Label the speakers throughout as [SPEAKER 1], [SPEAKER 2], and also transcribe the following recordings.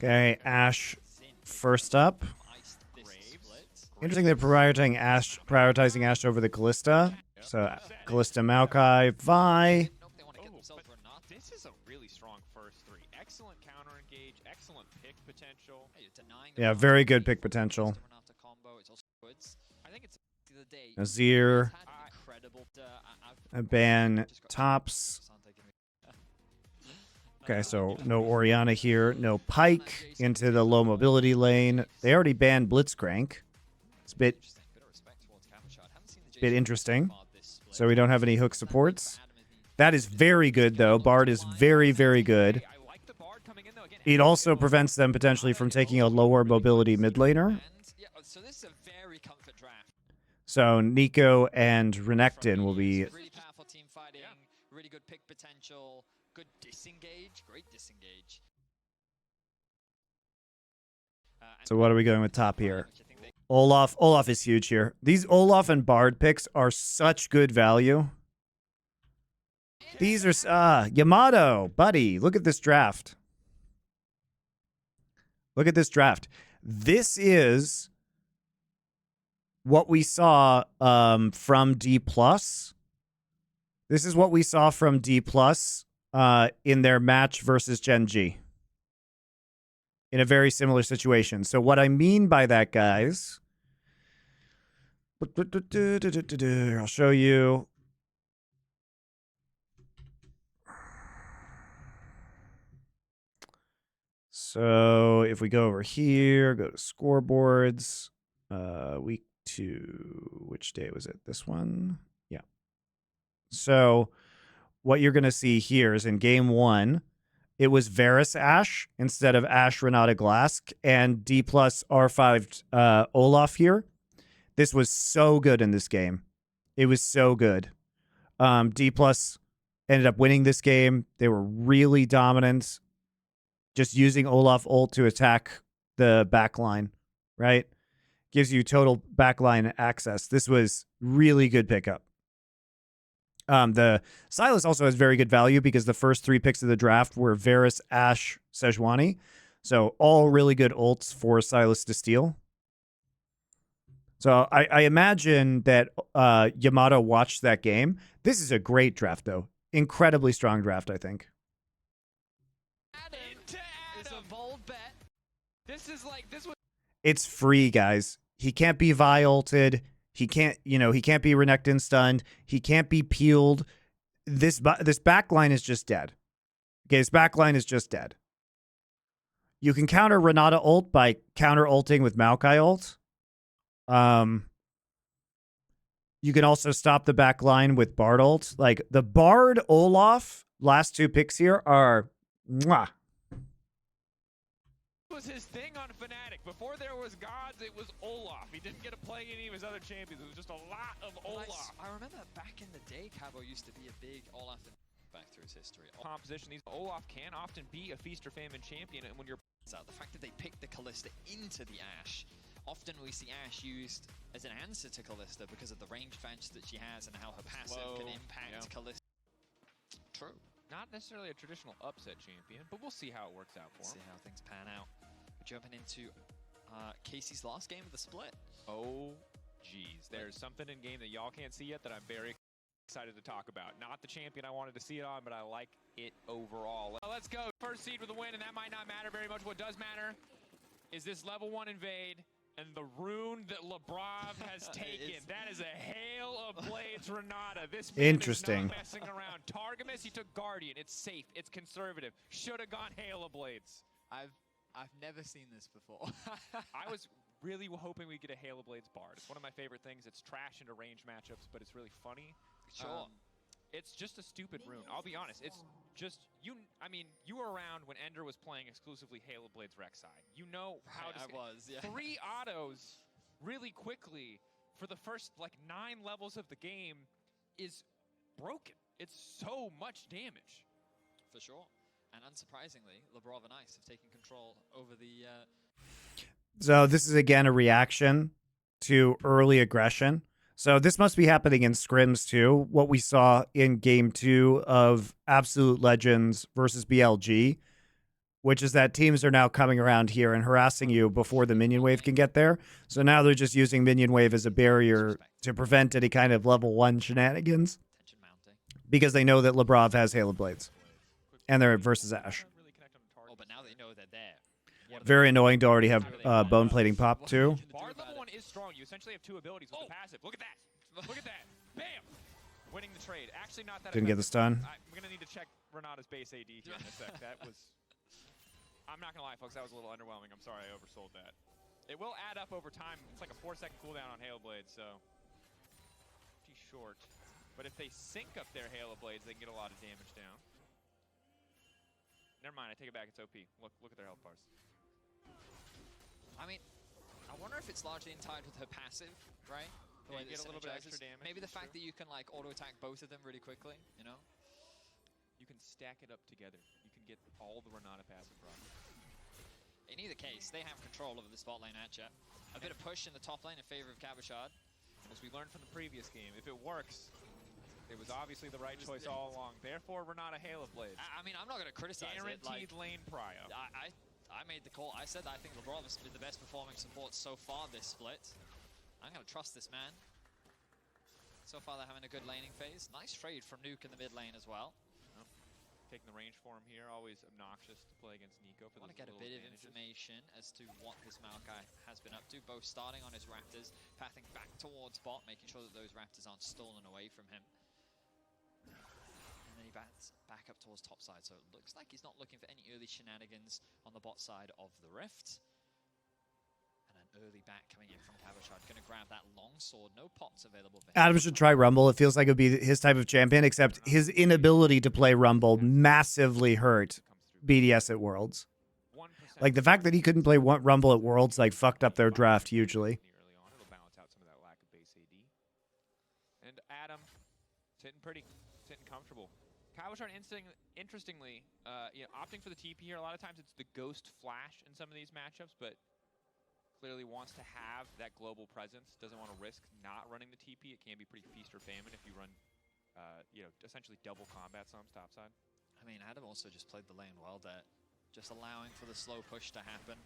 [SPEAKER 1] Okay, Ashe first up. Interesting they're prioritizing Ashe over the Callista. So Callista, Maokai, Vi.
[SPEAKER 2] This is a really strong first three. Excellent counter engage, excellent pick potential.
[SPEAKER 1] Yeah, very good pick potential. Azir. Ban tops. Okay, so no Orianna here. No Pike into the low mobility lane. They already banned Blitzcrank. It's a bit interesting. So we don't have any hook supports. That is very good, though. Bard is very, very good. It also prevents them potentially from taking a lower mobility mid laner. So Nico and Renekton will be...
[SPEAKER 3] Really powerful team fighting, really good pick potential, good disengage, great disengage.
[SPEAKER 1] So what are we going with top here? Olaf. Olaf is huge here. These Olaf and Bard picks are such good value. These are... Yamato, buddy. Look at this draft. Look at this draft. This is what we saw from D+. This is what we saw from D+ in their match versus Gen G. In a very similar situation. So what I mean by that, guys... I'll show you. So if we go over here, go to scoreboards, week 2, which day was it? This one? Yeah. So what you're going to see here is in game 1, it was Varus Ashe instead of Ashe Renata Glask and D+ R5 Olaf here. This was so good in this game. It was so good. D+ ended up winning this game. They were really dominant. Just using Olaf ult to attack the backline, right? Gives you total backline access. This was really good pickup. The Sylas also has very good value because the first 3 picks of the draft were Varus, Ashe, Sejuani. So all really good ults for Sylas to steal. So I imagine that Yamato watched that game. This is a great draft, though. Incredibly strong draft, I think. It's free, guys. He can't be Vi ulted. He can't, he can't be Renekton stunned. He can't be peeled. This backline is just dead. Okay, this backline is just dead. You can counter Renata ult by counter ulting with Maokai ult. You can also stop the back line with Bard ult. Like, the Bard Olaf last 2 picks here are mwah.
[SPEAKER 2] Was his thing on Fnatic. Before there was gods, it was Olaf. He didn't get to play any of his other champions. It was just a lot of Olaf.
[SPEAKER 3] I remember back in the day, Cabo used to be a big Olaf back through his history.
[SPEAKER 2] Composition, these Olaf can often be a feast or famine champion, and when you're
[SPEAKER 3] the fact that they picked the Callista into the Ashe. Often we see Ashe used as an answer to Callista because of the range advantage that she has and how her passive can impact Callista. True.
[SPEAKER 2] Not necessarily a traditional upset champion, but we'll see how it works out for him.
[SPEAKER 3] See how things pan out. We're jumping into KC's last game of the split.
[SPEAKER 2] Oh, geez. There's something in game that y'all can't see yet that I'm very excited to talk about. Not the champion I wanted to see it on, but I like it overall. Let's go. First seed with the win, and that might not matter very much. What does matter is this level 1 invade. And the rune that Lebrov has taken. That is a hail of blades, Renata. This man is not messing around. Targamas, he took Guardian. It's safe. It's conservative. Should have gone hail of blades.
[SPEAKER 3] I've never seen this before.
[SPEAKER 2] I was really hoping we'd get a hail of blades Bard. It's one of my favorite things. It's trash into range matchups, but it's really funny.
[SPEAKER 3] Sure.
[SPEAKER 2] It's just a stupid rune. I'll be honest. It's just, I mean, you were around when Ender was playing exclusively Hail of Blades Rek'Sai. You know how to... 3 autos really quickly for the first, 9 levels of the game is broken. It's so much damage.
[SPEAKER 3] For sure. And unsurprisingly, Lebrov and Ice have taken control over the...
[SPEAKER 1] So this is, again, a reaction to early aggression. So this must be happening in scrims too. What we saw in game 2 of Absolute Legends versus BLG. which is that teams are now coming around here and harassing you before the minion wave can get there. So now they're just using minion wave as a barrier to prevent any kind of level 1 shenanigans
[SPEAKER 3] Tension mounting.
[SPEAKER 1] because they know that Labrov has Halo Blades and they're versus Ashe.
[SPEAKER 3] Oh, but now they know they're there.
[SPEAKER 1] Very annoying to already have bone plating pop too.
[SPEAKER 2] Bard level 1 is strong. You essentially have 2 abilities with the passive. Look at that. Look at that. Bam! Winning the trade. Actually not that
[SPEAKER 1] Didn't get the stun.
[SPEAKER 2] I'm going to need to check Renata's base AD here in a sec. That was... I'm not going to lie, folks. That was a little underwhelming. I'm sorry I oversold that. It will add up over time. It's like a 4-second cooldown on Halo Blades, so... pretty short. But if they sync up their Halo Blades, they can get a lot of damage down. Never mind. I take it back. It's OP. Look at their health bars.
[SPEAKER 3] I mean, I wonder if it's largely entied with her passive, right? The way
[SPEAKER 2] Yeah, you get
[SPEAKER 3] that
[SPEAKER 2] a little bit
[SPEAKER 3] synergizes.
[SPEAKER 2] extra damage,
[SPEAKER 3] Maybe the
[SPEAKER 2] that's
[SPEAKER 3] fact
[SPEAKER 2] true.
[SPEAKER 3] that you can like auto attack both of them really quickly, you know?
[SPEAKER 2] You can stack it up together. You can get all the Renata passive from.
[SPEAKER 3] In either case, they have control over the spot lane matchup. A bit of push in the top lane in favor of Cabochard.
[SPEAKER 2] As we learned from the previous game, if it works, it was obviously the right choice all along. Therefore, Renata Halo Blades.
[SPEAKER 3] I mean, I'm not going to criticize
[SPEAKER 2] Guaranteed
[SPEAKER 3] it. Like,
[SPEAKER 2] lane prio.
[SPEAKER 3] I made the call. I said I think Labrov has been the best performing support so far this split. I'm going to trust this man. So far, they're having a good laning phase. Nice trade from Nuke in the mid lane as well.
[SPEAKER 2] Taking the range for him here, always obnoxious to play against Nico.
[SPEAKER 3] I want to get a bit of information as to what this Maokai has been up to, both starting on his Raptors, pathing back towards bot, making sure that those Raptors aren't stolen away from him. And then he bats back up towards top side, so it looks like he's not looking for any early shenanigans on the bot side of the Rift. And an early back coming in from Cabochard, going to grab that long sword, no pots available for him.
[SPEAKER 1] Adam should try Rumble. It feels like it would be his type of champion, except his inability to play Rumble massively hurt BDS at Worlds.
[SPEAKER 2] 1%.
[SPEAKER 1] Like the fact that he couldn't play Rumble at Worlds like fucked up their draft hugely.
[SPEAKER 2] Early on, it'll balance out some of that lack of base AD. And Adam, sitting comfortable. Cabochard, interestingly, opting for the TP here. A lot of times it's the Ghost Flash in some of these matchups, but clearly wants to have that global presence. Doesn't want to risk not running the TP. It can be pretty feast or famine if you run, essentially double combat sums topside.
[SPEAKER 3] I mean, Adam also just played the lane well there, just allowing for the slow push to happen.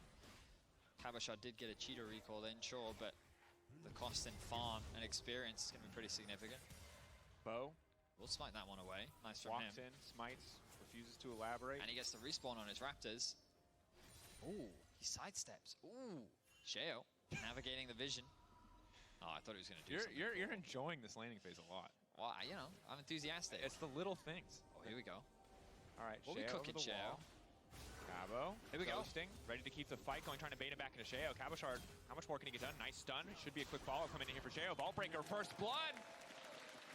[SPEAKER 3] Cabochard did get a cheater recall in, sure, but the cost in farm and experience is going to be pretty significant.
[SPEAKER 2] Bo
[SPEAKER 3] We'll smite that one away. Nice from him.
[SPEAKER 2] walks in, smites, refuses to elaborate.
[SPEAKER 3] And he gets the respawn on his Raptors. Ooh, he sidesteps. Ooh, Sheo navigating the vision. Oh, I thought he was going to do something.
[SPEAKER 2] You're enjoying this laning phase a lot.
[SPEAKER 3] Well, I'm enthusiastic.
[SPEAKER 2] It's the little things.
[SPEAKER 3] Oh, here we go.
[SPEAKER 2] All right,
[SPEAKER 3] What we
[SPEAKER 2] Sheo
[SPEAKER 3] cooking,
[SPEAKER 2] over the
[SPEAKER 3] Sheo?
[SPEAKER 2] wall. Cabo,
[SPEAKER 3] Here we go.
[SPEAKER 2] ghosting, ready to keep the fight going, trying to bait him back into Sheo. Cabochard, how much more can he get done? Nice stun. Should be a quick follow coming in here for Sheo. Vault breaker, first blood.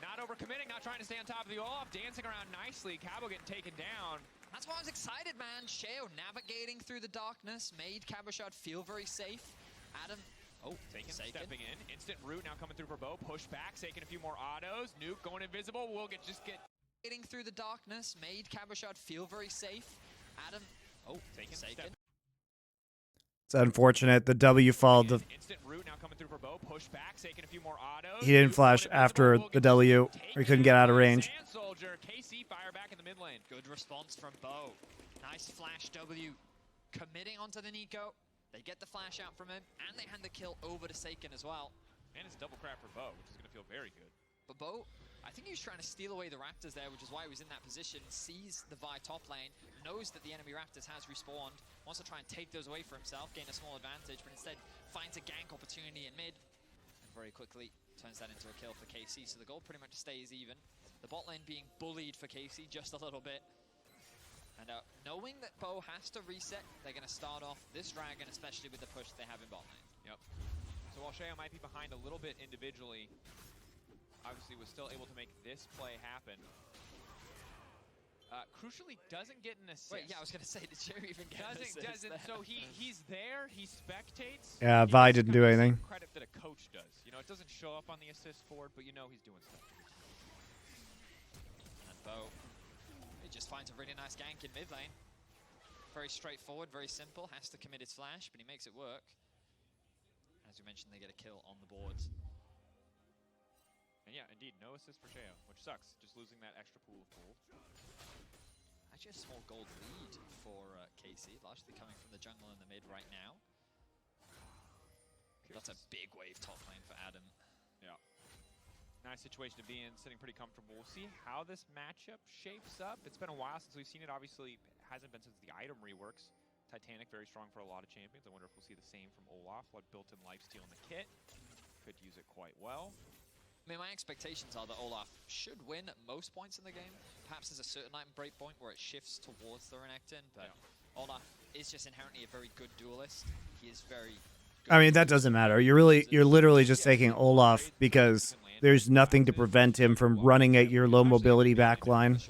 [SPEAKER 2] Not overcommitting, not trying to stay on top of the Olaf. Dancing around nicely. Cabo getting taken down.
[SPEAKER 3] That's why I was excited, man. Sheo navigating through the darkness made Cabochard feel very safe. Adam,
[SPEAKER 2] Seiken stepping in. Instant root now coming through for Bo. Push back, Seiken a few more autos. Nuke going invisible. We'll just get
[SPEAKER 3] getting through the darkness made Cabochard feel very safe. Adam,
[SPEAKER 2] Seiken.
[SPEAKER 3] Seiken.
[SPEAKER 1] It's unfortunate. The W followed the.
[SPEAKER 2] Instant root now coming through for Bo. Push back, Seiken a few more autos.
[SPEAKER 1] He didn't flash after the W, or he couldn't get out of range.
[SPEAKER 2] Sand Soldier, KC fire back in the mid lane.
[SPEAKER 3] Good response from Bo. Nice flash W. Committing onto the Nico. They get the flash out from him, and they hand the kill over to Seiken as well.
[SPEAKER 2] And it's double crap for Bo, which is going to feel very good.
[SPEAKER 3] But Bo, I think he was trying to steal away the Raptors there, which is why he was in that position. Sees the Vi top lane, knows that the enemy Raptors has respawned, wants to try and take those away for himself, gain a small advantage, but instead finds a gank opportunity in mid. And very quickly turns that into a kill for KC, so the goal pretty much stays even. The bot lane being bullied for KC just a little bit. And knowing that Bo has to reset, they're going to start off this dragon, especially with the push they have in bot lane.
[SPEAKER 2] Yep. So while Sheo might be behind a little bit individually, obviously was still able to make this play happen. Crucially, doesn't get an assist.
[SPEAKER 3] Wait, yeah, I was going to say, did Sheo even get an assist
[SPEAKER 2] Doesn't.
[SPEAKER 3] there?
[SPEAKER 2] So he's there, he spectates.
[SPEAKER 1] Yeah,
[SPEAKER 2] He
[SPEAKER 1] Vi
[SPEAKER 2] gets
[SPEAKER 1] didn't
[SPEAKER 2] kind
[SPEAKER 1] do
[SPEAKER 2] of the
[SPEAKER 1] anything.
[SPEAKER 2] same credit that a coach does. You know, it doesn't show up on the assist board, but you know he's doing stuff.
[SPEAKER 3] And Bo, he just finds a really nice gank in mid lane. Very straightforward, very simple. Has to commit his flash, but he makes it work. As we mentioned, they get a kill on the boards.
[SPEAKER 2] And yeah, indeed, no assist for Sheo, which sucks. Just losing that extra pool of gold.
[SPEAKER 3] actually a small gold lead for KC, largely coming from the jungle in the mid right now. That's a big wave top lane for Adam.
[SPEAKER 2] Yeah. Nice situation to be in, sitting pretty comfortable. We'll see how this matchup shapes up. It's been a while since we've seen it. Obviously, it hasn't been since the item reworks. Titanic, very strong for a lot of champions. I wonder if we'll see the same from Olaf. Like built-in lifesteal in the kit. Could use it quite well.
[SPEAKER 3] I mean, my expectations are that Olaf should win at most points in the game. Perhaps there's a certain item breakpoint where it shifts towards the Renekton, but Olaf is just inherently a very good duelist. He is very good.
[SPEAKER 1] I mean, that doesn't matter. You're literally just taking Olaf because there's nothing to prevent him from running at your low mobility backline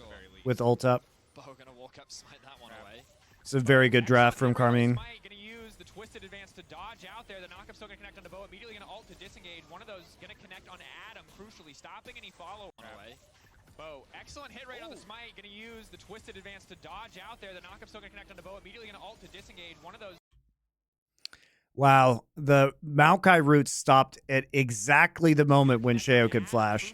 [SPEAKER 1] with ult up.
[SPEAKER 3] Bo gonna walk up, smite that one away.
[SPEAKER 1] It's a very good draft from Karmine.
[SPEAKER 2] Gonna use the twisted advance to dodge out there. The knockup's still gonna connect on the Bo. Immediately gonna ult to disengage. One of those gonna connect on Adam, crucially stopping any follow away. Bo, excellent hit rate on the smite. Gonna use the twisted advance to dodge out there. The knockup's still gonna connect on the Bo. Immediately gonna ult to disengage. One of those.
[SPEAKER 1] Wow, the Maokai root stopped at exactly the moment when Sheo could flash.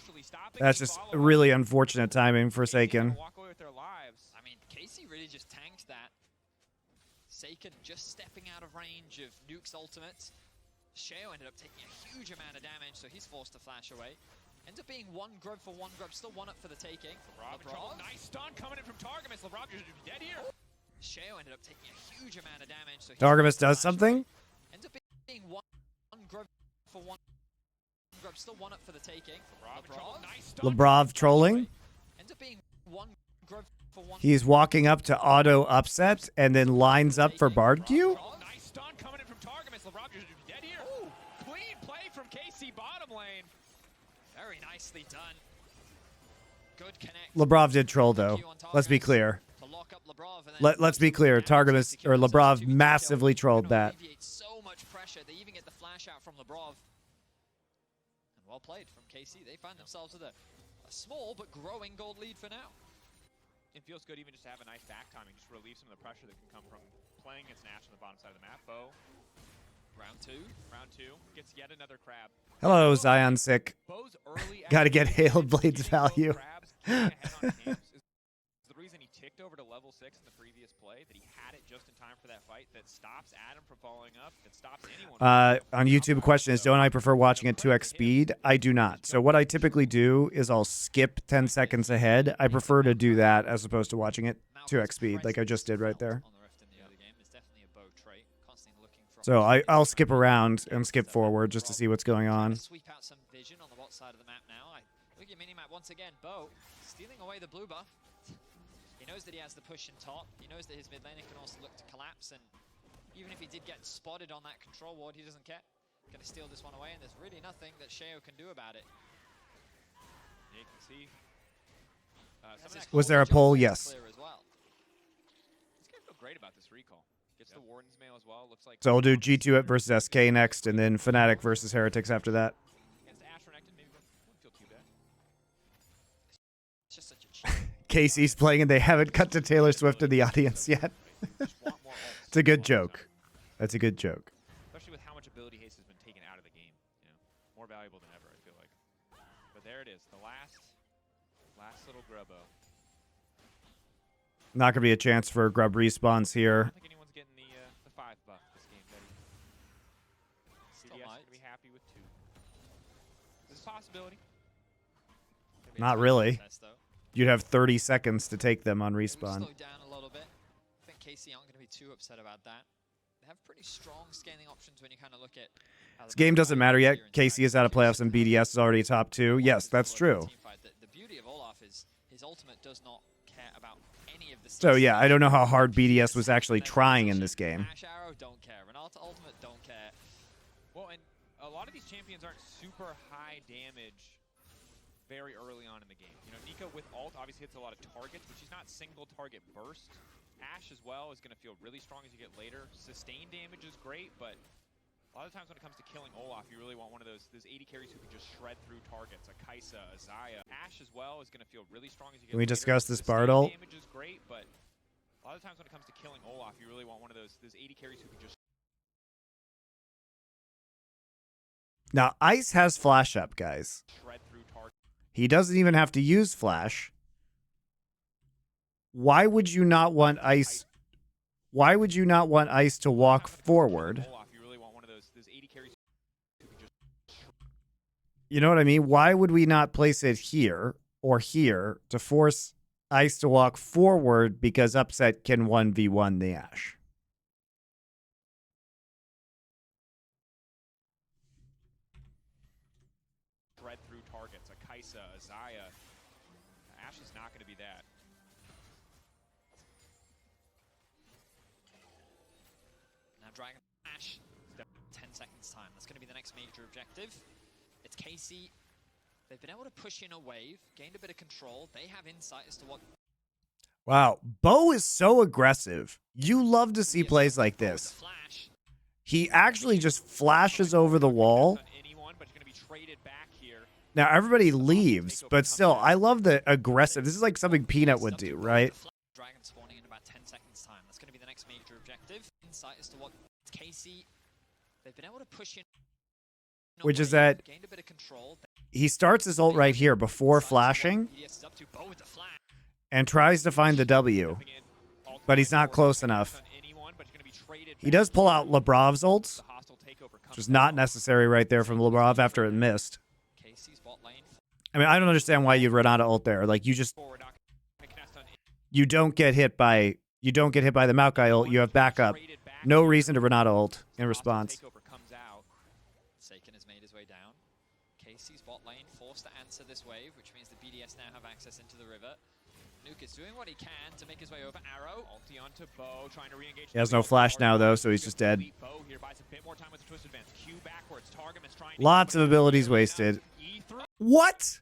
[SPEAKER 1] That's just really unfortunate timing for Seiken.
[SPEAKER 2] Walk away with their lives.
[SPEAKER 3] I mean, KC really just tanked that. Seiken just stepping out of range of Nuke's ultimate. Sheo ended up taking a huge amount of damage, so he's forced to flash away. Ends up being one grub for one grub, still one up for the taking.
[SPEAKER 2] Lebrov. Nice stun coming in from Targamas. Lebrov, you're dead here.
[SPEAKER 3] Sheo ended up taking a huge amount of damage, so
[SPEAKER 1] Targamas does something?
[SPEAKER 3] Ends up being one grub for one grub, still one up for the taking. Lebrov.
[SPEAKER 2] Nice stun.
[SPEAKER 1] Lebrov trolling.
[SPEAKER 3] Ends up being one grub for one.
[SPEAKER 1] He's walking up to auto upset and then lines up for Bard Q.
[SPEAKER 2] Nice stun coming in from Targamas. Lebrov, you're dead here. Ooh, clean play from KC bottom lane.
[SPEAKER 3] Very nicely done. Good connect.
[SPEAKER 1] Lebrov did troll though. Let's be clear.
[SPEAKER 3] To lock up Lebrov and then
[SPEAKER 1] Let's be clear. Targamas or Lebrov massively trolled that.
[SPEAKER 3] So much pressure. They even get the flash out from Lebrov. And well played from KC. They find themselves with a small but growing gold lead for now.
[SPEAKER 2] It feels good even just to have a nice back timing, just relieve some of the pressure that can come from playing against Nash on the bottom side of the map. Bo.
[SPEAKER 3] Round two
[SPEAKER 2] gets yet another crab.
[SPEAKER 1] Hello, Zion Sick.
[SPEAKER 2] Bo's early
[SPEAKER 1] Gotta get Hailed Blades value.
[SPEAKER 2] Crabs ahead on camps is the reason he ticked over to level 6 in the previous play, that he had it just in time for that fight, that stops Adam from following up, that stops anyone
[SPEAKER 1] On YouTube, a question is, don't I prefer watching at 2x speed? I do not. So what I typically do is I'll skip 10 seconds ahead. I prefer to do that as opposed to watching it 2x speed like I just did right there. So I'll skip around and skip forward just to see what's going on.
[SPEAKER 3] Sweep out some vision on the bot side of the map now. Look at your minimap once again. Bo stealing away the blue buff. He knows that he has the push in top. He knows that his mid laner can also look to collapse, and even if he did get spotted on that control ward, he doesn't care. Gonna steal this one away, and there's really nothing that Sheo can do about it.
[SPEAKER 2] Yeah, you can see.
[SPEAKER 1] Was there a poll? Yes.
[SPEAKER 3] As well.
[SPEAKER 2] It's gonna feel great about this recall. Gets the Warden's Mail as well. Looks like
[SPEAKER 1] So we'll do G2 versus SK next, and then Fnatic versus Heretics after that.
[SPEAKER 2] against Ash Renekton, maybe wouldn't feel too bad.
[SPEAKER 3] It's just such a cheat.
[SPEAKER 1] Casey's playing, and they haven't cut to Taylor Swift in the audience yet. It's a good joke. That's a good joke.
[SPEAKER 2] Especially with how much ability haste has been taken out of the game. You know, more valuable than ever, I feel like. But there it is, the last little grubbo.
[SPEAKER 1] Not gonna be a chance for grub respawns
[SPEAKER 2] I
[SPEAKER 1] here.
[SPEAKER 2] don't think anyone's getting the 5 buff this game, Betty.
[SPEAKER 3] Still
[SPEAKER 2] BDS is
[SPEAKER 3] might.
[SPEAKER 2] gonna be happy with 2. There's a possibility.
[SPEAKER 1] Not really.
[SPEAKER 3] Test, though.
[SPEAKER 1] You'd have 30 seconds to take them on
[SPEAKER 3] Maybe
[SPEAKER 1] respawn.
[SPEAKER 3] slow down a little bit. I think KC aren't going to be too upset about that. They have pretty strong scaling options when you kind of look at.
[SPEAKER 1] This game doesn't matter yet. KC is out of playoffs, and BDS is already top 2. Yes, that's true.
[SPEAKER 3] The beauty of Olaf is his ultimate does not care about any of the.
[SPEAKER 1] So yeah, I don't know how hard BDS was actually trying in this game.
[SPEAKER 3] Ash Arrow don't care. Renata ultimate don't care.
[SPEAKER 2] Well, and a lot of these champions aren't super high damage very early on in the game. You know, Nico with ult obviously hits a lot of targets, but she's not single target burst. Ash as well is going to feel really strong as you get later. Sustained damage is great, but a lot of times when it comes to killing Olaf, you really want one of those 80 carries who can just shred through targets. A Kaisa, a Xayah. Ash as well is going to feel really strong as you get
[SPEAKER 1] Can we
[SPEAKER 2] later.
[SPEAKER 1] discuss this
[SPEAKER 2] Sustained
[SPEAKER 1] Bard ult?
[SPEAKER 2] damage is great, but a lot of times when it comes to killing Olaf, you really want one of those 80 carries who can just
[SPEAKER 1] Now, Ice has flash up, guys.
[SPEAKER 2] shred through targets.
[SPEAKER 1] He doesn't even have to use flash. why would you not want Ice? Why would you not want Ice to walk forward?
[SPEAKER 2] You really want one of those 80 carries who can just
[SPEAKER 1] You know what I mean? Why would we not place it here or here to force Ice to walk forward because Upset can 1v1 the Ashe?
[SPEAKER 2] thread through targets. A Kaisa, a Zaya. Ashe is not going to be that.
[SPEAKER 3] Now Dragon Ashe, 10 seconds time. That's going to be the next major objective. It's KC. They've been able to push in a wave, gained a bit of control. They have insight as to what...
[SPEAKER 1] Wow, Bo is so aggressive. You love to see plays like this.
[SPEAKER 3] Flash.
[SPEAKER 1] He actually just flashes over the wall. Now, everybody leaves, but still, I love the aggressive. This is like something Peanut would do, right?
[SPEAKER 3] Dragon spawning in about 10 seconds time. That's going to be the next major objective. Insight as to what KC... They've been able to push in...
[SPEAKER 1] Which is that
[SPEAKER 3] gained a bit of control.
[SPEAKER 1] he starts his ult right here before flashing and tries to find the W, but he's not close enough. He does pull out Labrov's ult, which is not necessary right there from Labrov after it missed. I mean, I don't understand why you'd Renata ult there. Like, you don't get hit by the Maokai ult. You have backup. No reason to Renata ult in response.
[SPEAKER 3] Seiken has made his way down. KC's bot lane forced to answer this wave, which means the BDS now have access into the river. Nuke is doing what he can to make his way over. Arrow. Ulti onto Bo, trying to re-engage.
[SPEAKER 1] He has no flash now, though, so he's just dead. Lots of abilities wasted. What?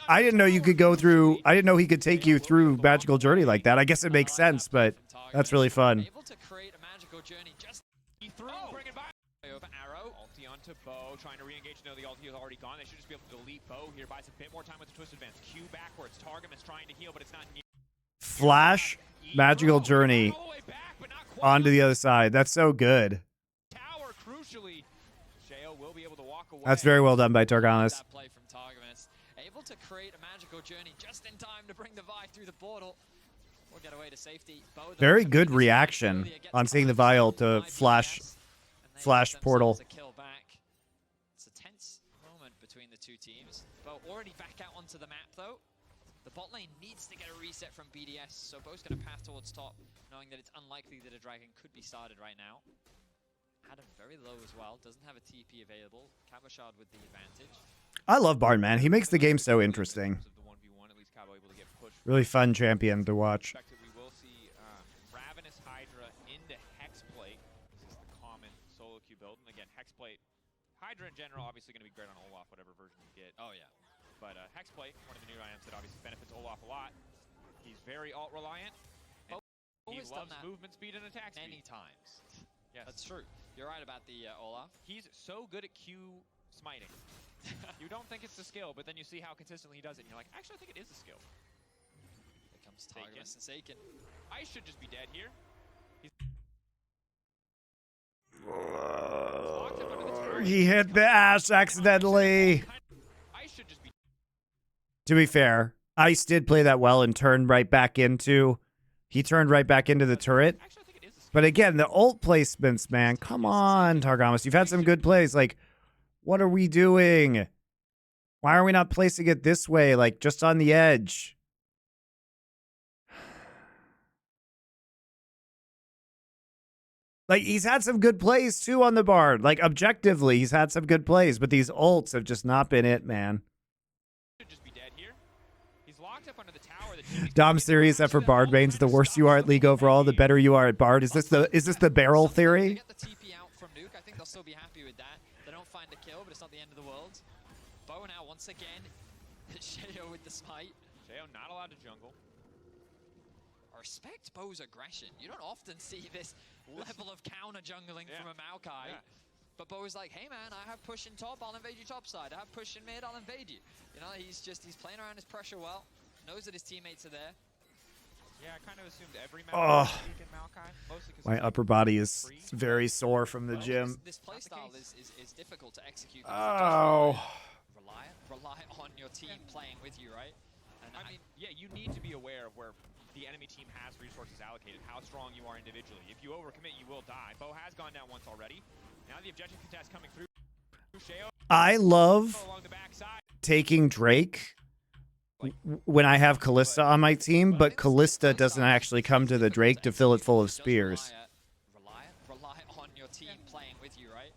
[SPEAKER 1] I didn't know you could go through... I didn't know he could take you through Magical Journey like that. I guess it makes sense, but that's really fun.
[SPEAKER 3] Able to create a magical journey just through. Over Arrow. Ulti onto Bo, trying to re-engage. No, the ulti is already gone. They should just be able to delete Bo here. Buys a bit more time with the twist advance. Q backwards. Targum is trying to heal, but it's not near.
[SPEAKER 1] Flash, Magical Journey onto the other side. That's so good.
[SPEAKER 2] Tower, crucially. Sheo will be able to walk away.
[SPEAKER 1] That's very well done by Targamas.
[SPEAKER 3] That play from Targamas. Able to create a magical journey just in time to bring the Vi through the portal. Or get away to safety. Bo,
[SPEAKER 1] Very good reaction on seeing the Vi ult to flash portal.
[SPEAKER 3] It's a tense moment between the two teams. Bo already back out onto the map though. The bot lane needs to get a reset from BDS, so Bo's going to pass towards top, knowing that it's unlikely that a dragon could be started right now. Adam very low as well, doesn't have a TP available. Cabochard with the advantage.
[SPEAKER 1] I love Bard, man. He makes the game so interesting. Really fun champion to watch.
[SPEAKER 2] We will see Ravenous Hydra into Hexplate. This is the common solo queue build. And again, Hexplate, Hydra in general, obviously going to be great on Olaf, whatever version you get.
[SPEAKER 3] Oh, yeah.
[SPEAKER 2] But Hexplate, one of the new items that obviously benefits Olaf a lot. He's very alt-reliant. He loves movement speed and attack speed.
[SPEAKER 3] Many times.
[SPEAKER 2] Yes.
[SPEAKER 3] That's true. You're right about the Olaf.
[SPEAKER 2] He's so good at Q smiting. You don't think it's a skill, but then you see how consistently he does it, and you're like, actually, I think it is a skill.
[SPEAKER 3] Here comes Targamas and Seiken.
[SPEAKER 2] I should just be dead here.
[SPEAKER 1] He hit the Ashe accidentally. To be fair, Ice did play that well and turned right back into... He turned right back into the turret. But again, the ult placements, man. Come on, Targamas. You've had some good plays. Like, what are we doing? Why are we not placing it this way? Like, just on the edge. Like, he's had some good plays, too, on the Bard. Like, objectively, he's had some good plays. But these ults have just not been it, man. Dom's theory is that for Bard mains, the worse you are at League overall, the better you are at Bard. Is this the barrel theory?
[SPEAKER 3] Get the TP out from Nuke. I think they'll still be happy with that. They don't find the kill, but it's not the end of the world. Bo now once again. Sheo with the smite.
[SPEAKER 2] Sheo not allowed to jungle.
[SPEAKER 3] I respect Bo's aggression. You don't often see this level of counter jungling from a Maokai. Yeah. But Bo is like, hey man, I have push in top, I'll invade you top side. I have push in mid, I'll invade you. You know, he's playing around his pressure well. Knows that his teammates are there.
[SPEAKER 2] Yeah, I kind of assumed every Maokai in Maokai.
[SPEAKER 1] My upper body is very sore from the gym.
[SPEAKER 3] This playstyle is difficult to execute.
[SPEAKER 1] Oh.
[SPEAKER 3] Rely on your team playing with you, right? And
[SPEAKER 2] I mean, yeah, you need to be aware of where the enemy team has resources allocated, how strong you are individually. If you overcommit, you will die. Bo has gone down once already. Now the objective contest coming through.
[SPEAKER 1] I love
[SPEAKER 2] Along the backside.
[SPEAKER 1] taking Drake when I have Callista on my team, but Callista doesn't actually come to the Drake to fill it full of spears.
[SPEAKER 3] Rely on your team playing with you, right?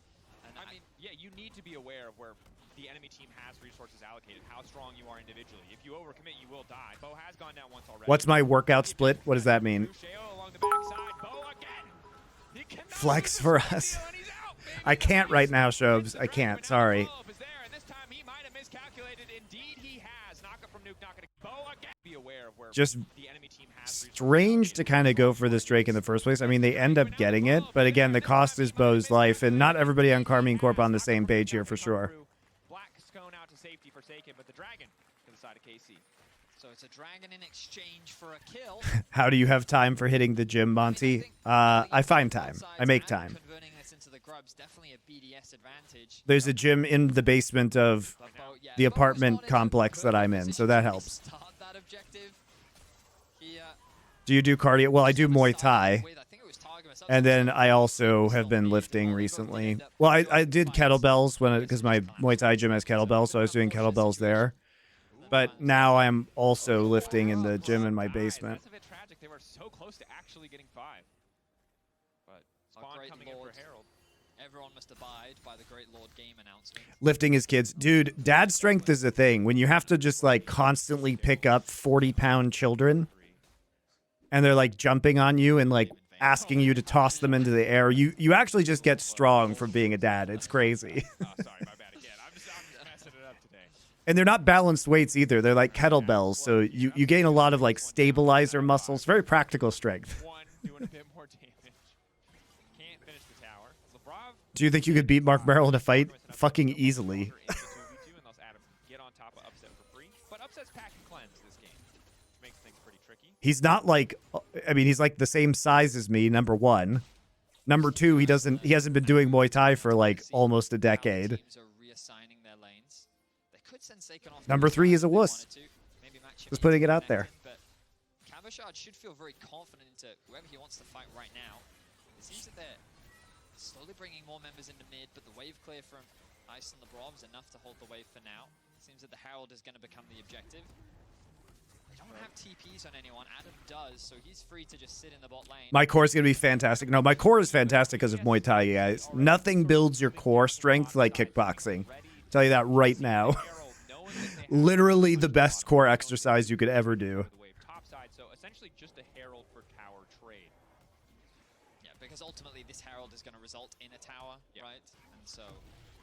[SPEAKER 3] And
[SPEAKER 2] I mean, yeah, you need to be aware of where the enemy team has resources allocated, how strong you are individually. If you overcommit, you will die. Bo has gone down once already.
[SPEAKER 1] What's my workout split? What does that mean?
[SPEAKER 2] Along the backside. Bo again. He cannot
[SPEAKER 1] Flex for us. I can't right now, Shobes. I can't. Sorry. Just strange to kind of go for this Drake in the first place. I mean, they end up getting it, but again, the cost is Bo's life, and not everybody on Karmine Corp on the same page here for sure.
[SPEAKER 2] Black scone out to safety forsaken, but the dragon to the side of KC.
[SPEAKER 3] So it's a dragon in exchange for a kill.
[SPEAKER 1] How do you have time for hitting the gym, Monty? I find time. I make time.
[SPEAKER 3] Converting this into the grubs, definitely a BDS advantage.
[SPEAKER 1] There's a gym in the basement of the apartment complex that I'm in, so that helps. Do you do cardio? Well, I do Muay Thai. And then I also have been lifting recently. Well, I did kettlebells because my Muay Thai gym has kettlebells, so I was doing kettlebells there. But now I'm also lifting in the gym in my basement.
[SPEAKER 2] That's a bit tragic. They were so close to actually getting 5. But Spawn coming in for Herald.
[SPEAKER 3] Everyone must abide by the Great Lord game announcement.
[SPEAKER 1] Lifting his kids. Dude, dad strength is a thing. When you have to just like constantly pick up 40-pound children and they're like jumping on you and like asking you to toss them into the air, you actually just get strong from being a dad. It's crazy.
[SPEAKER 2] Oh, sorry, my bad again. I'm just messing it up today.
[SPEAKER 1] And they're not balanced weights either. They're like kettlebells, so you gain a lot of like stabilizer muscles. Very practical strength.
[SPEAKER 2] One doing a bit more damage. Can't finish the tower. Labrov,
[SPEAKER 1] Do you think you could beat Mark Merrill in a fight? Fucking easily.
[SPEAKER 2] unless Adam can get on top of Upset for free. But Upset's pack and cleanse this game, which makes things pretty tricky.
[SPEAKER 1] He's not like, I mean, he's like the same size as me, number one. Number two, he hasn't been doing Muay Thai for like almost a decade. Number three is a wuss. Just putting it out there.
[SPEAKER 3] But Cabashard should feel very confident into whoever he wants to fight right now. It seems that they're slowly bringing more members into mid, but the wave clear from Ice and the Brav is enough to hold the wave for now. It seems that the Herald is going to become the objective. They don't have TPs on anyone. Adam does, so he's free to just sit in the bot lane.
[SPEAKER 1] My core is going to be fantastic. No, my core is fantastic because of Muay Thai, you guys. Nothing builds your core strength like kickboxing. Tell you that right now. Literally the best core exercise you could ever do.
[SPEAKER 2] So essentially just a Herald for tower trade.
[SPEAKER 3] Yeah, because ultimately this Herald is going to result in a tower, right? And so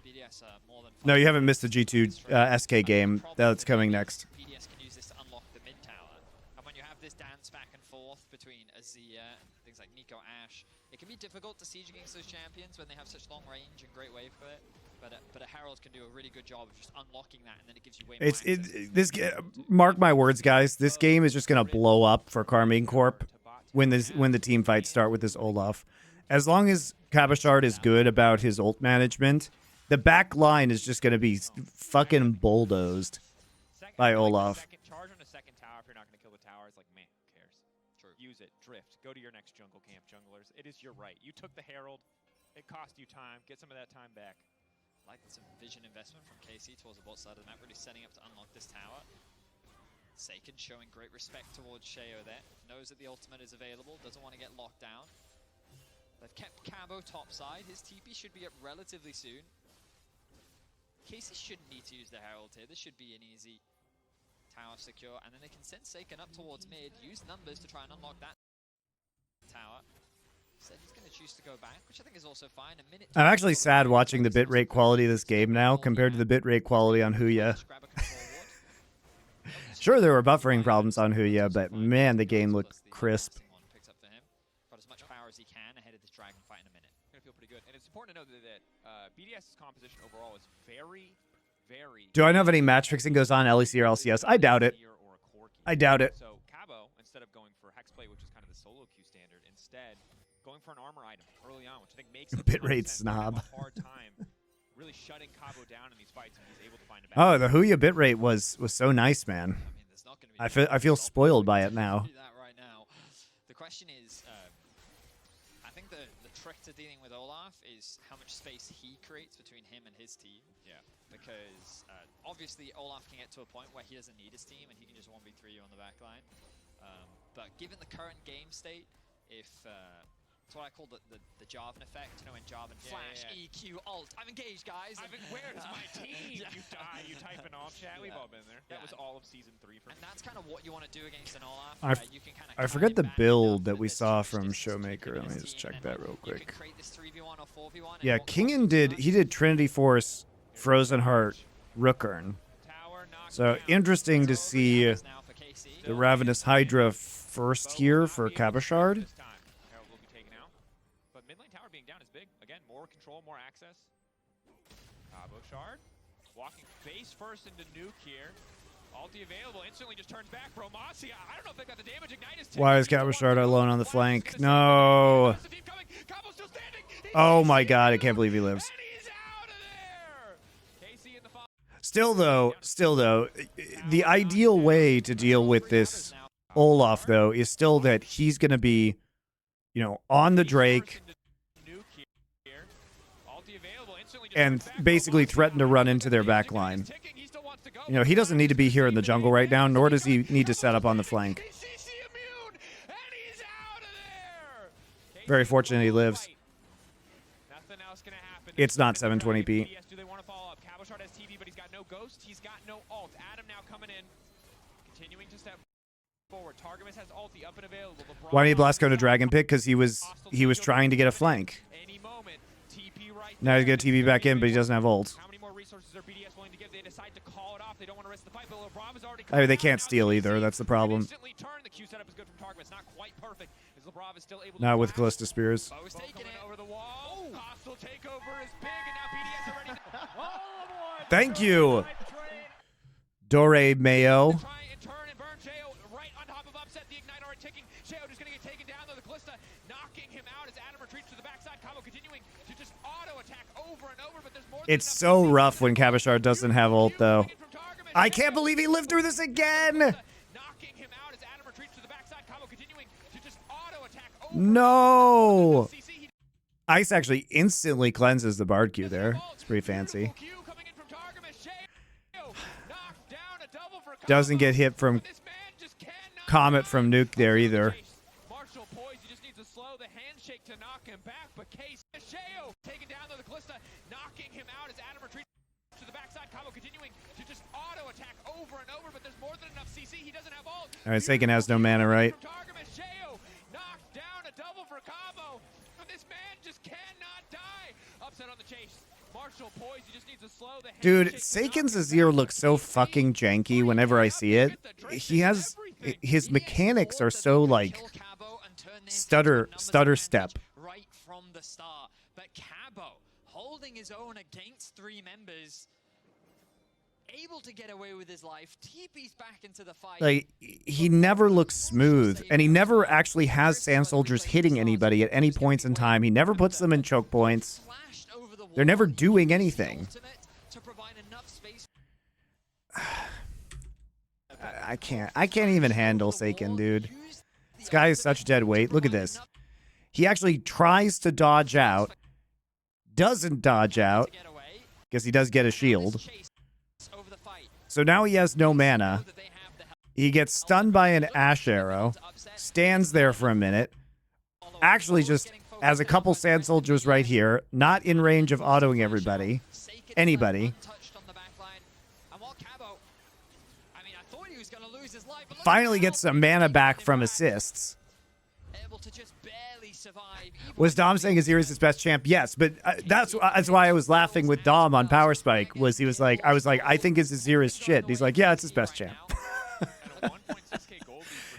[SPEAKER 3] BDS more than...
[SPEAKER 1] No, you haven't missed the G2 SK game. That's coming next.
[SPEAKER 3] BDS can use this to unlock the mid tower. And when you have this dance back and forth between Azia and things like Nico Ash, it can be difficult to siege against those champions when they have such long range and great wave clear. But a Herald can do a really good job of just unlocking that, and then it gives you way more
[SPEAKER 1] mark my words, guys. This game is just gonna blow up for Karmine Corp when the team fights start with this Olaf. As long as Cabashard is good about his ult management, the back line is just gonna be fucking bulldozed by Olaf.
[SPEAKER 2] Second charge on a second tower if you're not going to kill the tower. It's like, man, who cares? True. Use it. Drift. Go to your next jungle camp, junglers. It is your right. You took the Herald. It cost you time. Get some of that time back.
[SPEAKER 3] Like some vision investment from KC towards the bot side of the map, really setting up to unlock this tower. Seiken showing great respect towards Sheo there. Knows that the ultimate is available, doesn't want to get locked down. They've kept Cabo topside. His TP should be up relatively soon. KC shouldn't need to use the Herald here. This should be an easy tower secure. And then they can send Seiken up towards mid, use numbers to try and unlock that tower. Said he's going to choose to go back, which I think is also fine.
[SPEAKER 1] I'm actually sad watching the bitrate quality of this game now compared to the bitrate quality on Huya. Sure, there were buffering problems on Huya, but man, the game looked crisp.
[SPEAKER 3] Got as much power as he can ahead of this dragon fight in a minute.
[SPEAKER 2] Going to feel pretty good. And it's important to know that BDS's composition overall is very, very...
[SPEAKER 1] Do I know if any match fixing goes on LEC or LCS? I doubt it. I doubt it.
[SPEAKER 2] So Cabo, instead of going for Hexplay, which is kind of the solo queue standard, instead going for an armor item early on, which I think makes
[SPEAKER 1] bitrate snob.
[SPEAKER 2] A hard time really shutting Cabo down in these fights, and he's able to find a
[SPEAKER 1] Oh, the Huya bitrate was so nice, man.
[SPEAKER 3] I mean, there's not going to be.
[SPEAKER 1] I feel spoiled by it now.
[SPEAKER 3] That right now. The question is, I think the trick to dealing with Olaf is how much space he creates between him and his team.
[SPEAKER 2] Yeah.
[SPEAKER 3] Because obviously Olaf can get to a point where he doesn't need his team and he can just 1v3 you on the back line. But given the current game state, if it's what I call the Jarvan effect, you know, when Jarvan flash, EQ, alt, I'm engaged, guys.
[SPEAKER 2] Where is my team? You type in alt chat, we've all been there. That was all of season 3 for me.
[SPEAKER 3] And that's kind of what you want to do against an Olaf. You can kind of
[SPEAKER 1] I forget the build that we saw from Showmaker. Let me just check that real quick. Yeah, Kingen did Trinity Force, Frozen Heart, Rookern. So interesting to see the Ravenous Hydra first here for Cabochard.
[SPEAKER 2] But mid lane tower being down is big. Again, more control, more access. Cabochard walking face first into nuke here. Ulti available, instantly just turns back. Bromacia, I don't know if they got the damage. Ignite is
[SPEAKER 1] Why is Cabochard alone on the flank? No. Oh my god, I can't believe he lives. Still though, the ideal way to deal with this Olaf though is still that he's going to be, you know, on the Drake and basically threaten to run into their back line. You know, he doesn't need to be here in the jungle right now, nor does he need to set up on the flank. Very fortunate he lives. It's not 720p.
[SPEAKER 2] Do they want to follow up? Cabochard has TV, but he's got no ghost. He's got no ult. Adam now coming in, continuing to step forward. Targamas has ulti up and available.
[SPEAKER 1] Why did Blasco to Dragon Pick? Because he was trying to get a flank.
[SPEAKER 2] Any moment, TP right
[SPEAKER 1] now he's got TP back in, but he doesn't have ult.
[SPEAKER 2] How many more resources are BDS willing to give? They decide to call it off. They don't want to risk the fight, but LeBron is already.
[SPEAKER 1] I mean, they can't steal either. That's the problem.
[SPEAKER 2] Instantly turn. The Q setup is good from Targamas. Not quite perfect. Is LeBron still able to
[SPEAKER 1] not with Callista Spears.
[SPEAKER 2] Bo's taking it over the wall. Hostile takeover is big, and now BDS are ready to.
[SPEAKER 1] Thank you, Dore Mayo.
[SPEAKER 2] Try and turn and burn Sheo right on top of upset. The ignite already ticking. Sheo just going to get taken down, though. The Callista knocking him out as Adam retreats to the backside. Cabo continuing to just auto attack over and over, but there's more.
[SPEAKER 1] It's so rough when Cabochard doesn't have ult, though. I can't believe he lived through this again.
[SPEAKER 2] Knocking him out as Adam retreats to the backside. Cabo continuing to just auto attack over.
[SPEAKER 1] No. Ice actually instantly cleanses the Bard Q there. It's pretty fancy. Doesn't get hit from Comet from Nuke there either.
[SPEAKER 2] Marshall poised, he just needs to slow the handshake to knock him back, but KC Sheo taking down the Callista, knocking him out as Adam retreats to the backside. Cabo continuing to just auto attack over and over, but there's more than enough CC. He doesn't have ult.
[SPEAKER 1] All right, Sagan has no mana, right?
[SPEAKER 2] Sheo knocked down a double for Cabo. This man just cannot die. Upset on the chase. Marshall poised, he just needs to slow the
[SPEAKER 1] dude, Saken's Azir looks so fucking janky whenever I see it. He has his mechanics are so like stutter step.
[SPEAKER 3] Right from the start. But Cabo holding his own against 3 members, able to get away with his life. TP's back into the fight.
[SPEAKER 1] Like, he never looks smooth, and he never actually has Sand Soldiers hitting anybody at any points in time. He never puts them in choke points. They're never doing anything. I can't even handle Saken, dude. This guy is such dead weight. Look at this. He actually tries to dodge out, doesn't dodge out, because he does get a shield. So now he has no mana. He gets stunned by an Ash Arrow, stands there for a minute, actually just has a couple Sand Soldiers right here, not in range of autoing anybody. Finally gets some mana back from assists. Was Dom saying Azir is his best champ? Yes, but that's why I was laughing with Dom on Power Spike. I was like, I think his Azir is shit. And he's like, yeah, it's his best champ.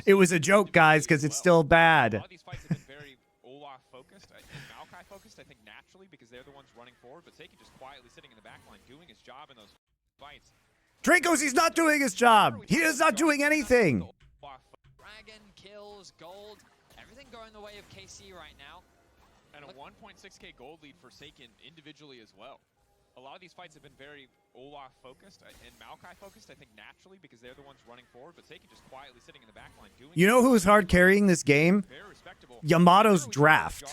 [SPEAKER 1] It was a joke, guys, because it's still bad.
[SPEAKER 2] A lot of these fights have been very Olaf focused, Maokai focused, I think naturally because they're the ones running forward, but Saken just quietly sitting in the back line doing his job in those fights.
[SPEAKER 1] Dracos, he's not doing his job. He is not doing anything.
[SPEAKER 3] Dragon kills gold. Everything going the way of KC right now.
[SPEAKER 2] And a 1.6k gold lead for Saken individually as well. a lot of these fights have been very Olaf focused and Maokai focused, I think naturally because they're the ones running forward, but Seiken just quietly sitting in the back line doing.
[SPEAKER 1] You know who's hard carrying this game?
[SPEAKER 2] Very respectable.
[SPEAKER 1] Yamato's draft.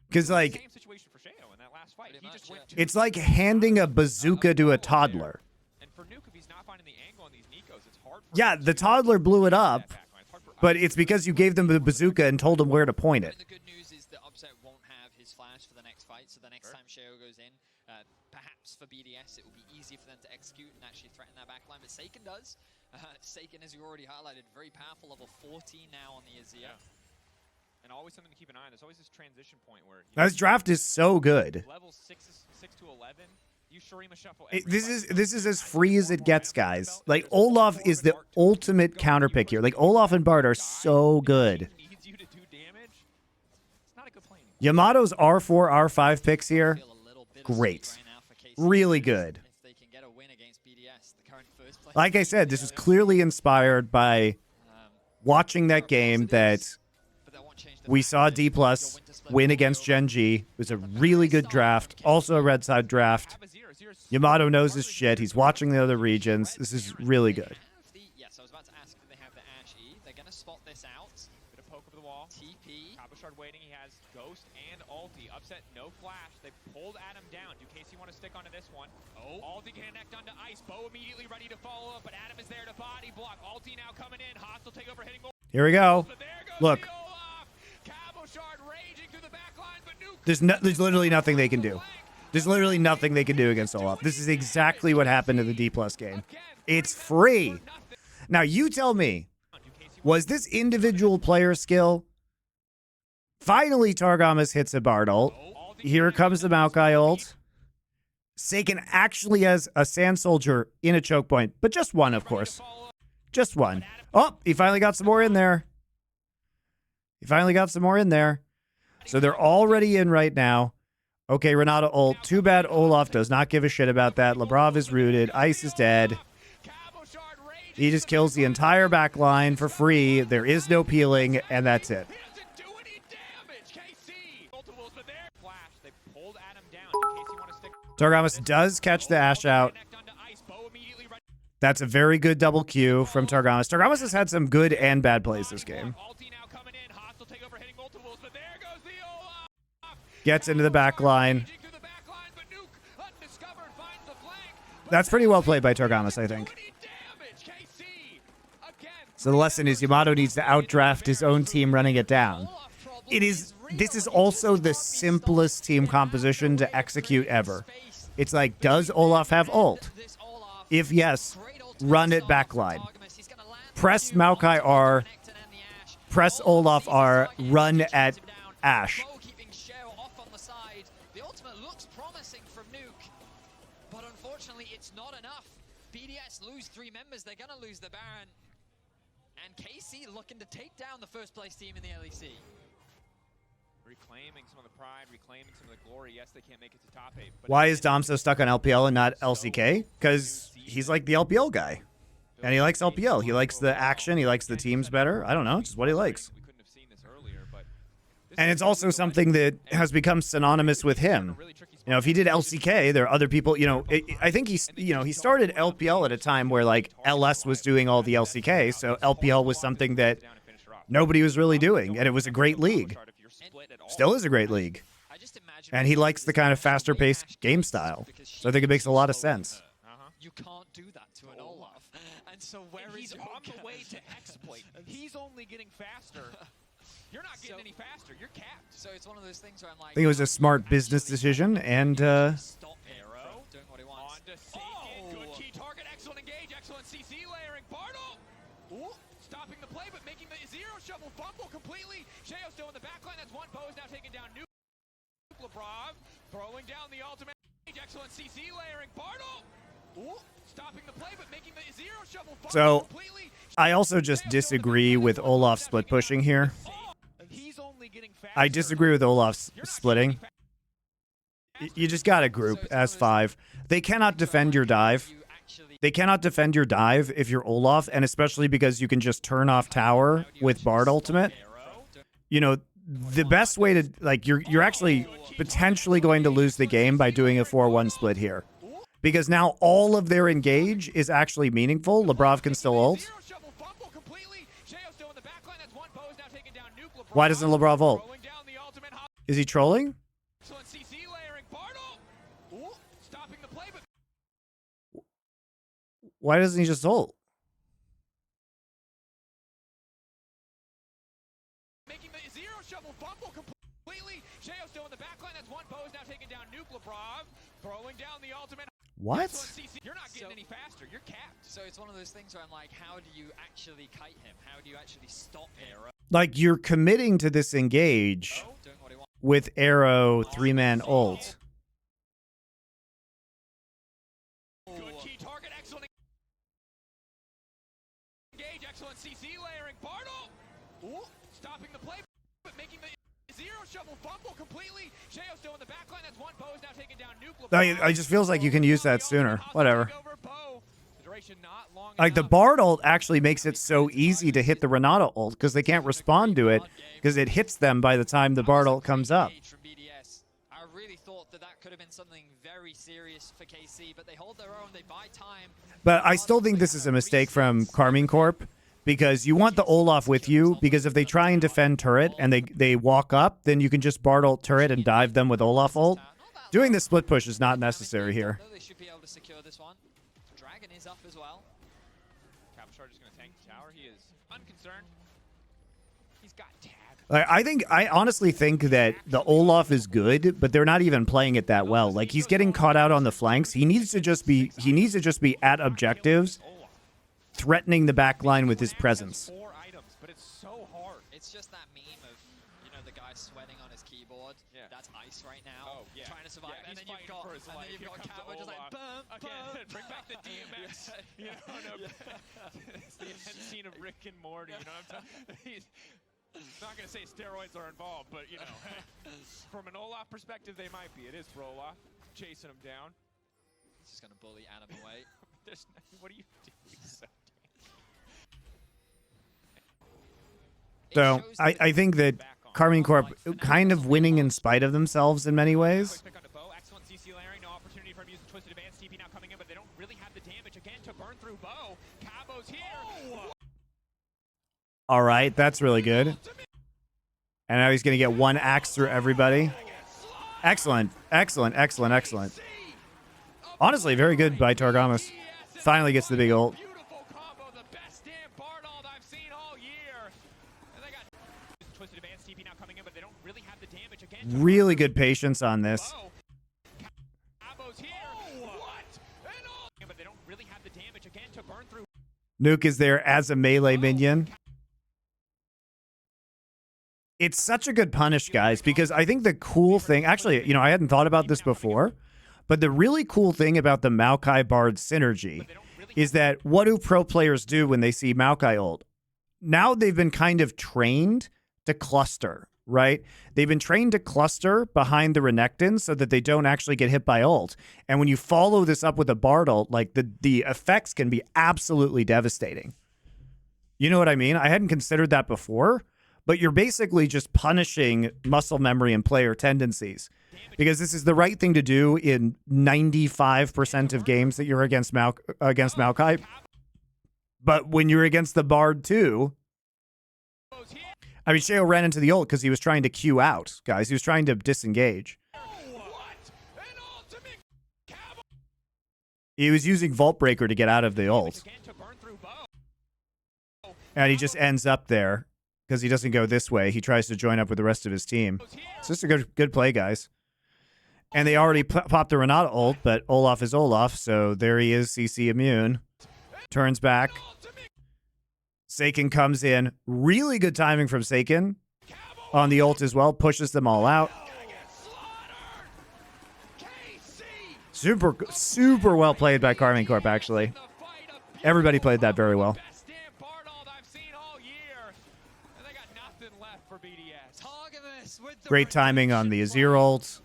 [SPEAKER 1] Because like,
[SPEAKER 2] Same situation for Sheo in that last fight. He just went
[SPEAKER 1] it's like handing a bazooka to a toddler.
[SPEAKER 2] And for Nuke, if he's not finding the angle on these Nikos, it's hard for
[SPEAKER 1] Yeah,
[SPEAKER 2] him
[SPEAKER 1] the
[SPEAKER 2] to
[SPEAKER 1] toddler blew it
[SPEAKER 2] that
[SPEAKER 1] up,
[SPEAKER 2] back line. It's hard for
[SPEAKER 1] but
[SPEAKER 2] Ice
[SPEAKER 1] it's
[SPEAKER 2] to
[SPEAKER 1] because you gave them the bazooka and told them where to point
[SPEAKER 3] I
[SPEAKER 1] it.
[SPEAKER 3] mean, the good news is that Upset won't have his flash for the next fight, so the next time Sheo goes in, perhaps for BDS, it will be easier for them to execute and actually threaten that backline, but Seiken does. Seiken, as you already highlighted, very powerful, level 14 now on the Azir.
[SPEAKER 2] Yeah. And always something to keep an eye on. There's always this transition point where
[SPEAKER 1] This draft is so good.
[SPEAKER 2] level 6 to 11. You Shurima shuffle.
[SPEAKER 1] This is as free as it gets, guys. Like, Olaf is the ultimate counterpick here. Like, Olaf and Bard are so good.
[SPEAKER 2] Needs you to do damage. It's not a good play anymore.
[SPEAKER 1] Yamato's R4, R5 picks here,
[SPEAKER 3] Feel a little bittersweet
[SPEAKER 1] great.
[SPEAKER 3] right now for KC.
[SPEAKER 1] Really good.
[SPEAKER 3] If they can get a win against BDS, the current first place.
[SPEAKER 1] Like I said, this was clearly inspired by watching that game that
[SPEAKER 3] But that won't change the
[SPEAKER 1] we
[SPEAKER 3] fact
[SPEAKER 1] saw
[SPEAKER 3] that
[SPEAKER 1] D+
[SPEAKER 3] your winter split
[SPEAKER 1] win
[SPEAKER 3] will
[SPEAKER 1] against
[SPEAKER 3] be
[SPEAKER 1] Gen G. It was a really good draft. Also a red side draft.
[SPEAKER 2] Have Azir. Azir's
[SPEAKER 1] Yamato knows his shit. He's watching the other regions. This is really good.
[SPEAKER 3] Yes, I was about to ask if they have the Ashe E. They're going to spot this out.
[SPEAKER 2] Bit of poke over the wall.
[SPEAKER 3] TP.
[SPEAKER 2] Cabochard waiting. He has Ghost and Ulti. Upset, no flash. They pulled Adam down. Do KC want to stick onto this one? Oh. Ulti can connect onto Ice. Bo immediately ready to follow up, but Adam is there to body block. Ulti now coming in. Hostile takeover hitting.
[SPEAKER 1] Here we go.
[SPEAKER 2] But there goes
[SPEAKER 1] Look.
[SPEAKER 2] the Olaf. Cabochard raging through the back line, but Nuke.
[SPEAKER 1] There's literally nothing they can do. There's literally nothing they can do against Olaf. This is exactly what happened in the D+ game. It's free. Now, you tell me, was this individual player skill? Finally, Targamas hits a Bard ult. Here comes the Maokai ult. Seiken actually has a Sand Soldier in a choke point, but just one, of course. Just one. Oh, he finally got some more in there. He finally got some more in there. So they're already in right now. Okay, Renata ult. Too bad Olaf does not give a shit about that. Labrov is rooted. Ice is dead. He just kills the entire back line for free. There is no peeling, and that's it. Targamas does catch the Ashe out. That's a very good double Q from Targamas. Targamas has had some good and bad plays this game. Gets into the back line. That's pretty well played by Targamas, I think. So the lesson is Yamato needs to outdraft his own team running it down. This is also the simplest team composition to execute ever. It's like, does Olaf have ult? If yes, run it backline. Press Maokai R, press Olaf R, run at Ashe.
[SPEAKER 3] The ultimate looks promising from Nuke, but unfortunately it's not enough. BDS lose 3 members, they're gonna lose the Baron. And KC looking to take down the first place team in the LEC.
[SPEAKER 2] Reclaiming some of the pride, reclaiming some of the glory. Yes, they can't make it to top 8. But
[SPEAKER 1] Why is Dom so stuck on LPL and not LCK? Because he's like the LPL guy. And he likes LPL. He likes the action. He likes the teams better. I don't know. It's just what he likes.
[SPEAKER 2] We couldn't have seen this earlier, but
[SPEAKER 1] And it's also something that has become synonymous with him. You know, if he did LCK, there are other people, I think he started LPL at a time where like LS was doing all the LCK. So LPL was something that nobody was really doing. And it was a great league. Still is a great league. And he likes the kind of faster paced game style. So I think it makes a lot of sense.
[SPEAKER 3] You can't do that to an Olaf. And so
[SPEAKER 2] he's on the way to exploit. He's only getting faster. You're not getting any faster. You're capped.
[SPEAKER 3] So it's one of those things where I'm like,
[SPEAKER 1] I think it was a smart business decision, and
[SPEAKER 3] stop Arrow doing what he wants.
[SPEAKER 2] On to Seiken. Good key target. Excellent engage. Excellent CC layering. Bartle. Ooh. Stopping the play, but making the zero shovel fumble completely. Sheo still in the back line. That's one. Bo is now taking down Nuke. Labrov throwing down the ultimate. Excellent CC layering. Bartle. Ooh. Stopping the play, but making the zero shovel fumble
[SPEAKER 1] So,
[SPEAKER 2] completely.
[SPEAKER 1] I also just disagree with Olaf split pushing here.
[SPEAKER 2] He's only getting faster.
[SPEAKER 1] I disagree with Olaf's splitting. You just got to group as 5. They cannot defend your dive. They cannot defend your dive if you're Olaf, and especially because you can just turn off tower with Bard ultimate. the best way to, like, you're actually potentially going to lose the game by doing a 4-1 split here. Because now all of their engage is actually meaningful. Labrov can still ult. Why doesn't Labrov ult? Is he trolling? Why doesn't he just ult?
[SPEAKER 2] Making the zero shovel fumble completely. Shea's still in the backline. That's one pose now taking down Nuke. Labrov throwing down the ultimate.
[SPEAKER 1] What?
[SPEAKER 2] You're not getting any faster. You're capped.
[SPEAKER 3] So it's one of those things where I'm like, how do you actually kite him? How do you actually stop him?
[SPEAKER 1] Like, you're committing to this engage
[SPEAKER 3] Doing what he wants.
[SPEAKER 1] with Arrow 3-man ult.
[SPEAKER 2] Good key target. Excellent engage. Excellent CC layering. Bartle stopping the play, but making the zero shovel fumble completely. Shea's still in the backline. That's one pose now taking down Nuke.
[SPEAKER 1] It just feels like you can use that sooner. Whatever. Like, the Bard ult actually makes it so easy to hit the Renata ult because they can't respond to it because it hits them by the time the Bard ult comes up.
[SPEAKER 3] I really thought that could have been something very serious for KC, but they hold their own, they buy time.
[SPEAKER 1] But I still think this is a mistake from Karmine Corp because you want the Olaf with you, because if they try and defend turret and they walk up, then you can just Bard ult turret and dive them with Olaf ult. Doing the split push is not necessary here.
[SPEAKER 3] They should be able to secure this one. Dragon is up as well.
[SPEAKER 2] Capital just going to tank the tower. He is unconcerned. He's got tag.
[SPEAKER 1] I honestly think that the Olaf is good, but they're not even playing it that well. Like, he's getting caught out on the flanks. He needs to just be at objectives, threatening the back line with his presence.
[SPEAKER 2] 4 items, but it's so hard.
[SPEAKER 3] It's just that meme of, you know, the guy sweating on his keyboard.
[SPEAKER 2] Yeah.
[SPEAKER 3] That's ice right now.
[SPEAKER 2] Oh, yeah.
[SPEAKER 3] Trying to survive.
[SPEAKER 2] Yeah,
[SPEAKER 3] and then
[SPEAKER 2] he's
[SPEAKER 3] you've got,
[SPEAKER 2] fighting for his life. Here comes
[SPEAKER 3] Cabo just like,
[SPEAKER 2] Olaf.
[SPEAKER 3] bum,
[SPEAKER 2] Again, bring back the DMX. You know, it's the intense scene of Rick and Morty. You know what I'm talking? He's not going to say steroids are involved, but, you know, from an Olaf perspective, they might be. It is for Olaf, chasing him down.
[SPEAKER 3] He's just going to bully Adam away.
[SPEAKER 2] What are you doing?
[SPEAKER 1] So I think that Karmine Corp kind of winning in spite of themselves in many ways.
[SPEAKER 2] Excellent CC layering, no opportunity for him using twisted advanced TP now coming in, but they don't really have the damage again to burn through Bo. Cabo's here.
[SPEAKER 1] All right, that's really good. And now he's going to get one axe through everybody. Excellent, excellent, excellent, excellent. Honestly, very good by Targamas. Finally gets the big ult.
[SPEAKER 2] Beautiful combo, the best damn Bardold I've seen all year. And they got twisted advanced TP now coming in, but they don't really have the damage again.
[SPEAKER 1] Really good patience on this.
[SPEAKER 2] Cabo's here. But they don't really have the damage again to burn through.
[SPEAKER 1] Nuke is there as a melee minion. It's such a good punish, guys, because I think the cool thing, actually, you know, I hadn't thought about this before, but the really cool thing about the Maokai Bard synergy is that what do pro players do when they see Maokai ult? Now they've been kind of trained to cluster, right? They've been trained to cluster behind the Renekton so that they don't actually get hit by ult. And when you follow this up with a Bard ult, like the effects can be absolutely devastating. You know what I mean? I hadn't considered that before. But you're basically just punishing muscle memory and player tendencies, because this is the right thing to do in 95% of games that you're against Maokai. But when you're against the Bard too, I mean, Sheo ran into the ult because he was trying to queue out, guys. He was trying to disengage. He was using Vault Breaker to get out of the ult. And he just ends up there. Because he doesn't go this way. He tries to join up with the rest of his team. It's just a good play, guys. And they already popped the Renata ult, but Olaf is Olaf, so there he is, CC immune. Turns back. Seiken comes in. Really good timing from Seiken on the ult as well. Pushes them all out. Super, super well played by Karmine Corp, actually. Everybody played that very well. Great timing on the Azir ult.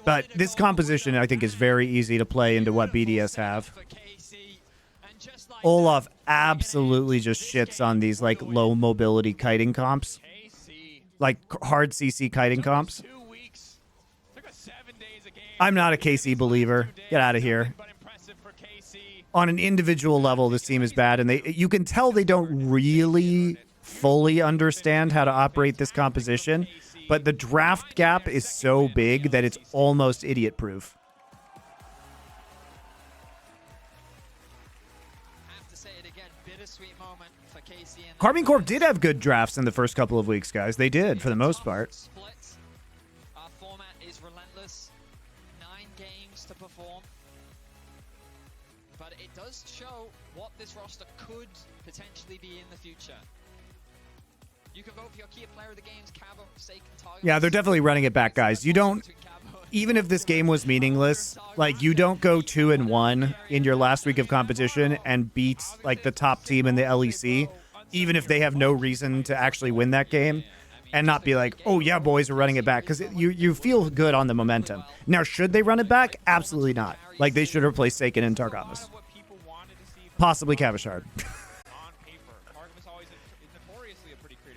[SPEAKER 1] But this composition, I think, is very easy to play into what BDS have. Olaf absolutely just shits on these like low mobility kiting comps, like hard CC kiting comps. I'm not a KC believer. Get out of here. On an individual level, this team is bad, and you can tell they don't really fully understand how to operate this composition, but the draft gap is so big that it's almost idiot-proof. Karmine Corp did have good drafts in the first couple of weeks, guys. They did, for the most part.
[SPEAKER 3] Our format is relentless. 9 games to perform. But it does show what this roster could potentially be in the future. You can vote for your key player of the games, Cabo, Sake, and Target.
[SPEAKER 1] Yeah, they're definitely running it back, guys. You don't, even if this game was meaningless, like, you don't go 2-1 in your last week of competition and beat, like, the top team in the LEC, even if they have no reason to actually win that game, and not be like, oh, yeah, boys, we're running it back, because you feel good on the momentum. Now, should they run it back? Absolutely not. Like, they should replace Saken and Targamas. Possibly Cavachard.